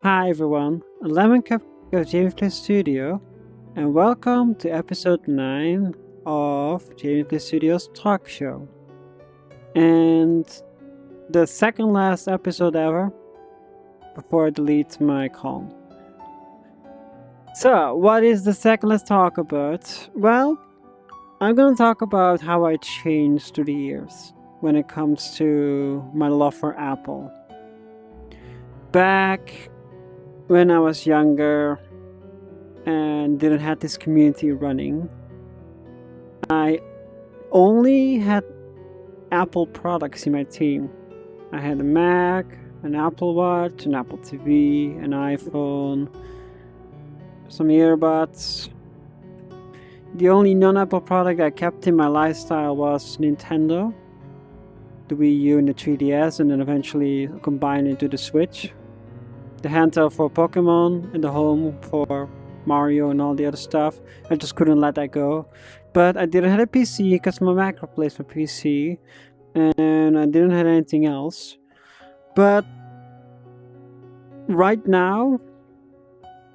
Hi everyone, LemonCupcake of JackCastle Studio, and welcome to episode 9 of JackCastle Studio's talk show. And the second last episode ever before I delete my column. So, what is the second last talk about? Well, I'm gonna talk about how I changed through the years when it comes to my love for Apple. Back when I was younger and didn't have this community running, I only had Apple products in my team. I had a Mac, an Apple Watch, an Apple TV, an iPhone, some earbuds. The only non-Apple product I kept in my lifestyle was Nintendo, the Wii U and the 3DS, and then eventually combined into the Switch. The handheld for Pokemon and the home for Mario and all the other stuff. I just couldn't let that go. But I didn't have a PC because my Mac replaced my PC, and I didn't have anything else. But right now,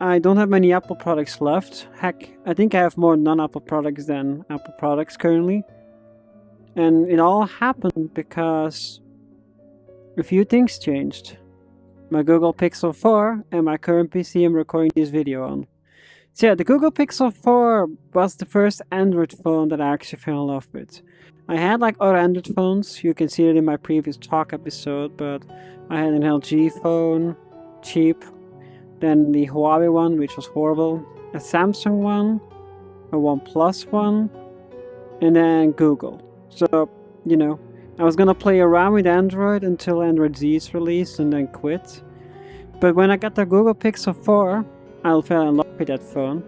I don't have many Apple products left. Heck, I think I have more non-Apple products than Apple products currently. And it all happened because a few things changed. My Google Pixel 4 and my current PC I'm recording this video on. So yeah, the Google Pixel 4 was the first Android phone that I actually fell in love with. I had like other Android phones, you can see it in my previous talk episode, but I had an LG phone, cheap, then the Huawei one, which was horrible, a Samsung one, a OnePlus one, and then Google. So, you know, I was gonna play around with Android until Android Z is released and then quit. But when I got the Google Pixel 4, I fell in love with that phone.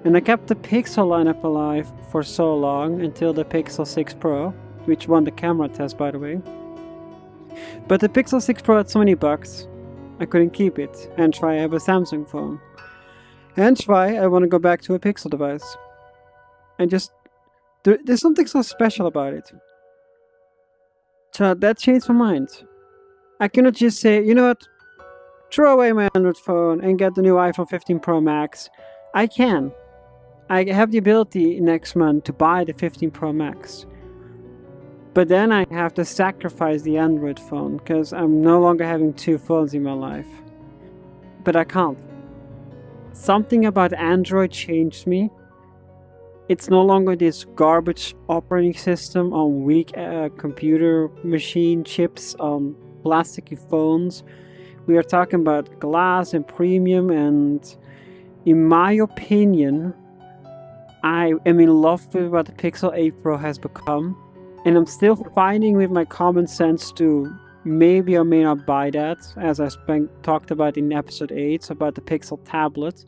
And I kept the Pixel lineup alive for so long until the Pixel 6 Pro, which won the camera test by the way. But the Pixel 6 Pro had so many bugs, I couldn't keep it, hence why I have a Samsung phone. Hence why I want to go back to a Pixel device. And just, there's something so special about it. So that changed my mind. I cannot just say, you know what, throw away my Android phone and get the new iPhone 15 Pro Max. I can. I have the ability next month to buy the 15 Pro Max. But then I have to sacrifice the Android phone because I'm no longer having two phones in my life. But I can't. Something about Android changed me. It's no longer this garbage operating system on weak computer machine chips on plasticky phones. We are talking about glass and premium, and in my opinion, I am in love with what the Pixel 8 Pro has become, and I'm still fighting with my common sense to maybe or may not buy that, as I talked about in episode 8 about the Pixel tablet.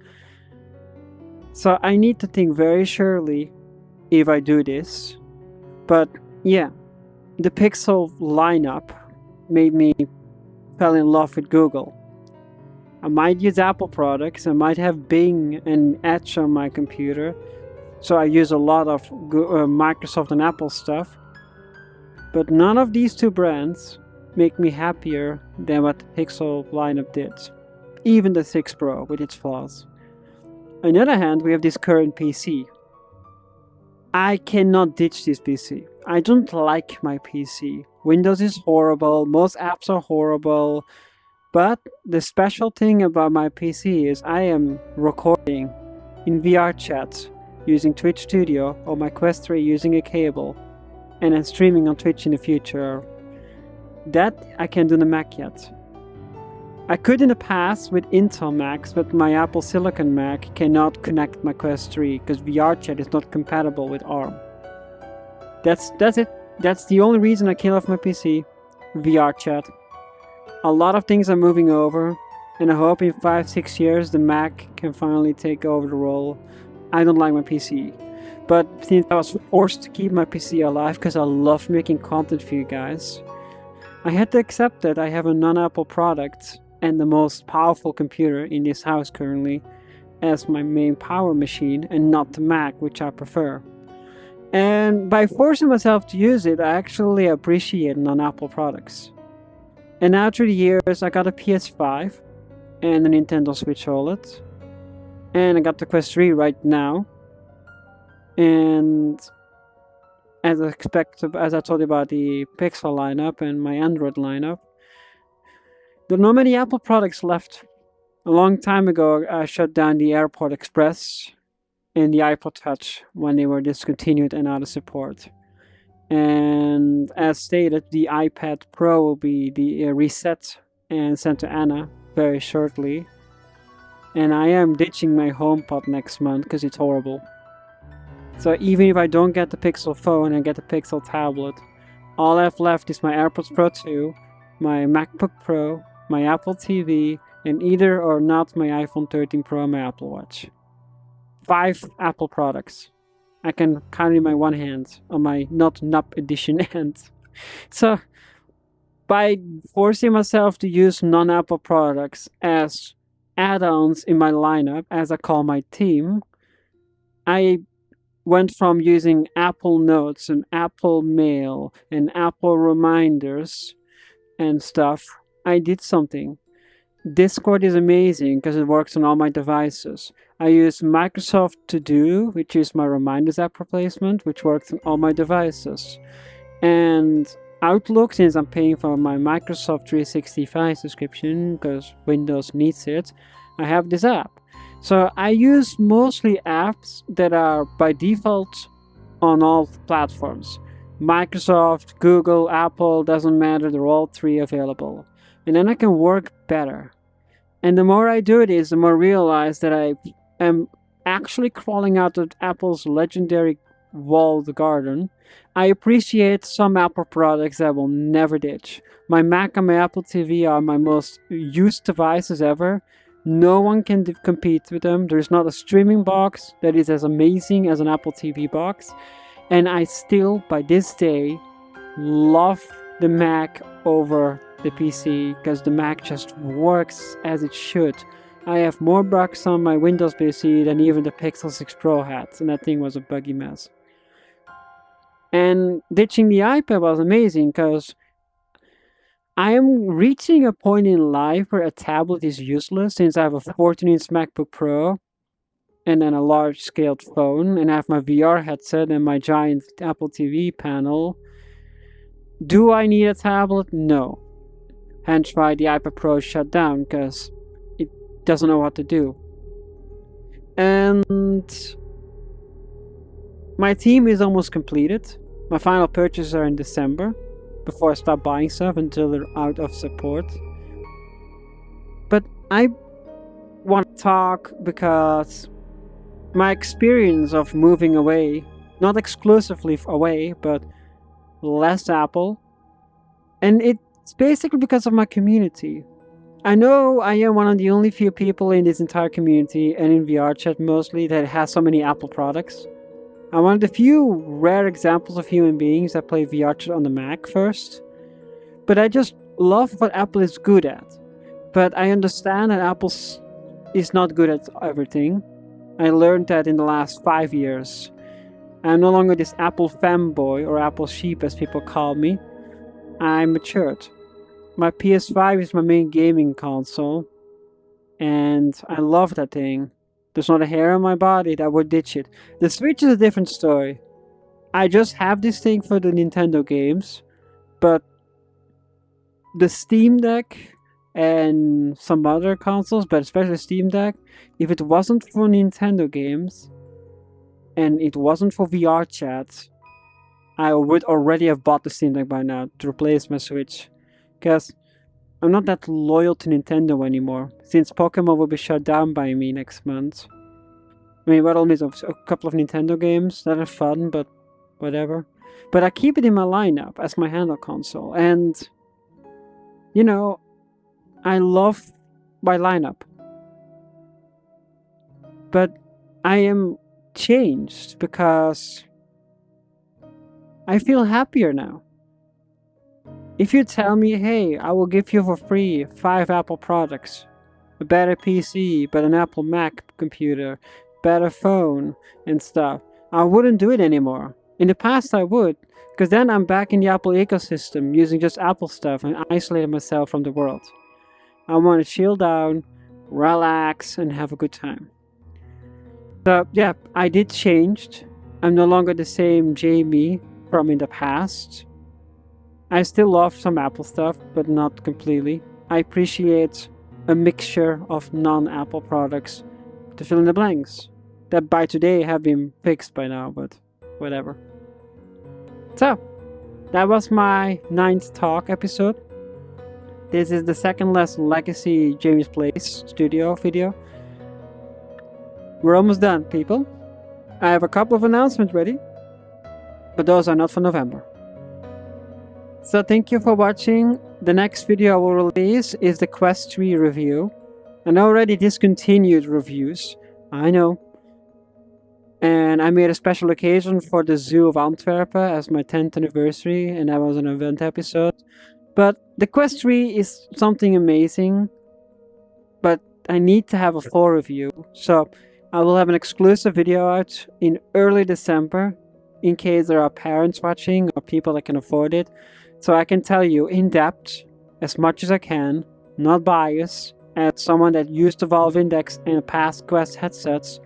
So I need to think very surely if I do this. But yeah, the Pixel lineup made me fell in love with Google. I might use Apple products, I might have Bing and Edge on my computer, so I use a lot of Microsoft and Apple stuff. But none of these two brands make me happier than what the Pixel lineup did. Even the 6 Pro with its flaws. On the other hand, we have this current PC. I cannot ditch this PC. I don't like my PC. Windows is horrible, most apps are horrible, but the special thing about my PC is I am recording in VR chat using Twitch Studio or my Quest 3 using a cable, and then streaming on Twitch in the future. That I can't do on the Mac yet. I could in the past with Intel Macs, but my Apple Silicon Mac cannot connect my Quest 3 because VR chat is not compatible with ARM. That's it. That's the only reason I kill off my PC. VR chat. A lot of things are moving over, and I hope in 5-6 years the Mac can finally take over the role. I don't like my PC. But since I was forced to keep my PC alive because I love making content for you guys, I had to accept that I have a non-Apple product and the most powerful computer in this house currently as my main power machine and not the Mac, which I prefer. And by forcing myself to use it, I actually appreciate non-Apple products. And now through the years, I got a PS5, and a Nintendo Switch OLED. And I got the Quest 3 right now. And as I expected, as I told you about the Pixel lineup and my Android lineup, there are not many Apple products left. A long time ago, I shut down the AirPort Express and the iPod Touch when they were discontinued and out of support. And as stated, the iPad Pro will be reset and sent to Anna very shortly. And I am ditching my HomePod next month because it's horrible. So even if I don't get the Pixel phone and get the Pixel tablet, all I have left is my AirPods Pro 2, my MacBook Pro, my Apple TV, and either or not my iPhone 13 Pro and my Apple Watch. 5 Apple products. I can count in my one hand, on my not NUP edition hand. So, by forcing myself to use non-Apple products as add-ons in my lineup, as I call my team, I went from using Apple Notes and Apple Mail and Apple Reminders and stuff. I did something. Discord is amazing because it works on all my devices. I use Microsoft To Do, which is my Reminders app replacement, which works on all my devices. And Outlook, since I'm paying for my Microsoft 365 subscription because Windows needs it, I have this app. So I use mostly apps that are by default on all platforms. Microsoft, Google, Apple, doesn't matter, they're all 3 available. And then I can work better. And the more I do it is, the more I realize that I am actually crawling out of Apple's legendary walled garden. I appreciate some Apple products I will never ditch. My Mac and my Apple TV are my most used devices ever. No one can compete with them. There's not a streaming box that is as amazing as an Apple TV box. And I still, by this day, love the Mac over the PC because the Mac just works as it should. I have more bugs on my Windows PC than even the Pixel 6 Pro had, and that thing was a buggy mess. And ditching the iPad was amazing because I am reaching a point in life where a tablet is useless since I have a 14-inch MacBook Pro and then a large-scaled phone, and I have my VR headset and my giant Apple TV panel. Do I need a tablet? No. Hence why the iPad Pro is shut down, because it doesn't know what to do. And my team is almost completed. My final purchases are in December, before I stop buying stuff until they're out of support. But I want to talk because my experience of moving away, not exclusively away, but less Apple, and it's basically because of my community. I know I am one of the only few people in this entire community, and in VR chat mostly, that has so many Apple products. I'm one of the few rare examples of human beings that play VR chat on the Mac first. But I just love what Apple is good at. But I understand that Apple is not good at everything. I learned that in the last 5 years. I'm no longer this Apple fanboy, or Apple sheep as people call me. I'm matured. My PS5 is my main gaming console, and I love that thing. There's not a hair on my body that would ditch it. The Switch is a different story. I just have this thing for the Nintendo games, but the Steam Deck and some other consoles, but especially Steam Deck, if it wasn't for Nintendo games, and it wasn't for VR chat, I would already have bought the Steam Deck by now to replace my Switch. Because I'm not that loyal to Nintendo anymore, since Pokemon will be shut down by me next month. I mean, what I'll miss a couple of Nintendo games that are fun, but whatever. But I keep it in my lineup as my handheld console, and you know, I love my lineup. But I am changed because I feel happier now. If you tell me, hey, I will give you for free 5 Apple products, a better PC, but an Apple Mac computer, better phone, and stuff, I wouldn't do it anymore. In the past I would, because then I'm back in the Apple ecosystem, using just Apple stuff and isolating myself from the world. I want to chill down, relax, and have a good time. So yeah, I did change. I'm no longer the same Jamie from in the past. I still love some Apple stuff, but not completely. I appreciate a mixture of non-Apple products to fill in the blanks that by today have been fixed by now, but whatever. So, that was my 9th talk episode. This is the second last Legacy James Place studio video. We're almost done, people. I have a couple of announcements ready, but those are not for November. So thank you for watching. The next video I will release is the Quest 3 review. And already discontinued reviews, I know. And I made a special occasion for the Zoo of Antwerp as my 10th anniversary, and that was an event episode. But the Quest 3 is something amazing, but I need to have a full review. So I will have an exclusive video out in early December, in case there are parents watching or people that can afford it. So I can tell you in depth, as much as I can, not biased, as someone that used the Valve Index and past Quest headsets,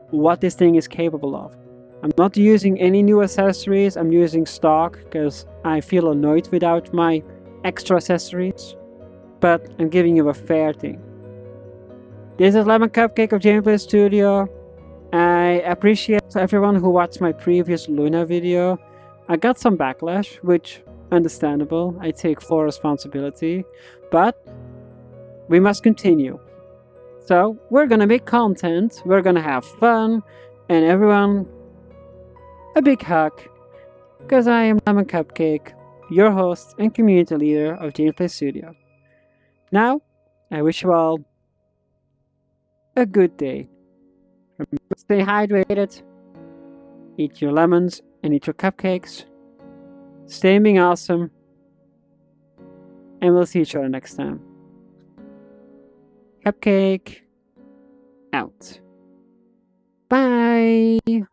what this thing is capable of. I'm not using any new accessories, I'm using stock because I feel annoyed without my extra accessories, but I'm giving you a fair thing. This is LemonCupcake of Gameplay Studio. I appreciate everyone who watched my previous Luna video. I got some backlash, which understandable. I take full responsibility, but we must continue. So we're gonna make content, we're gonna have fun, and everyone, a big hug, because I am LemonCupcake, your host and community leader of Gameplay Studio. Now, I wish you all a good day. Remember to stay hydrated, eat your lemons and eat your cupcakes, stay being awesome, and we'll see each other next time. Cupcake out. Bye.